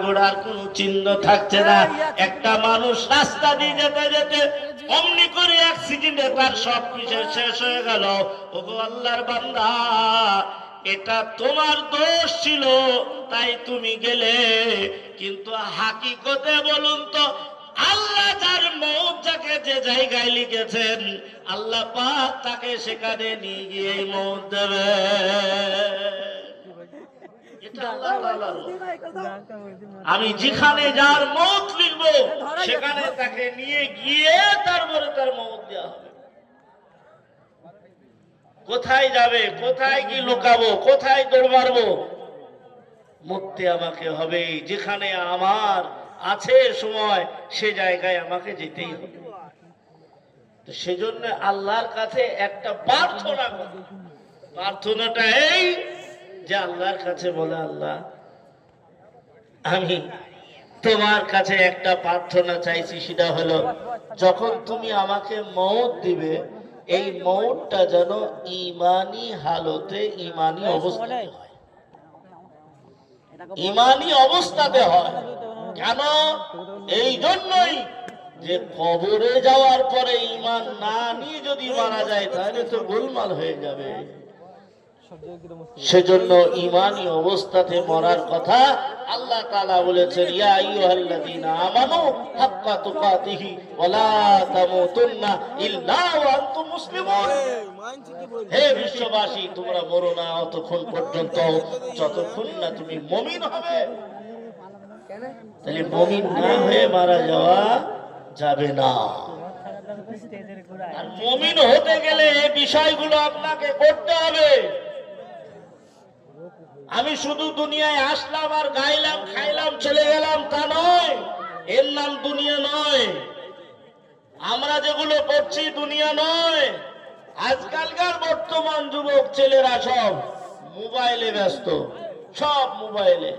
ঘোড়ার কোনো চিহ্ন থাকছে না। একটা মানুষ রাস্তা দিয়ে যেতে যেতে অমনি করে অ্যাক্সিডেন্টে তার সব কিছু শেষ হয়ে গেল। ওগো আল্লাহর বান্দা, এটা তোমার দোষ ছিল তাই তুমি গেলে, কিন্তু হাকিকতে বলুন তো আল্লাহ যার মৌত যাকে যে জায়গায় লিখেছেন আল্লাহ পাক তাকে সেখানে নিয়ে গিয়ে মৌত দেবে। আমি যেখানে যার মৌত লিখবো সেখানে তাকে নিয়ে গিয়ে তারপরে তার মৌত দেওয়া হবে। কোথায় যাবে, কোথায় কি লুকাবো, কোথায় দৌড় মারবো? মরতে আমাকে হবে। যেখানে আমার আছে সময় সে জায়গায় আমাকে যেতেই হবে। সেজন্য আল্লাহর কাছে একটা প্রার্থনা করো। প্রার্থনাটা এই যে আল্লাহর কাছে বলে, আল্লাহ আমি তোমার কাছে একটা প্রার্থনা চাইছি, সেটা হলো যখন তুমি আমাকে মওত দিবে এই মওতটা যেন ঈমানি হালতে ঈমানি অবস্থায় হয়, ঈমানি অবস্থাতে হয়। কেন? এই জন্যই যে কবরে যাওয়ার পরে ঈমান না নিয়ে যদি মারা যায় তাহলে তো গোলমাল হয়ে যাবে। সেজন্য ঈমানি অবস্থাতে মরার কথা আল্লাহ তাআলা বলেছেন, ইয়া আইয়ুহাল্লাযীনা আমানু হাক্কা তুকাতিহি ওয়া লা তামুতুন্না ইল্লা ওয়া আনতুম মুসলিমুন। হে বিশ্ববাসী, তোমরা মরো না অতক্ষণ পর্যন্ত যতক্ষণ না তুমি মুমিন হবে। তাহলে মুমিন না হয়ে মারা যাওয়া যাবে না। আর মুমিন হতে গেলে এই বিষয়গুলো আপনাকে করতে হবে। আমি শুধু দুনিয়ায় আসলাম আর গাইলাম খাইলাম চলে গেলাম তা নয়, এর নাম দুনিয়া নয়। আমরা যেগুলো করছি দুনিয়া নয়। আজকালকার বর্তমান যুবক ছেলেরা সব মোবাইলে ব্যস্ত, সব মোবাইলে।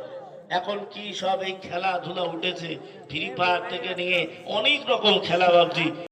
এখন কি সব এই খেলাধুলা উঠেছে, ফ্রি ফায়ার থেকে নিয়ে অনেক রকম খেলা ভাবছি।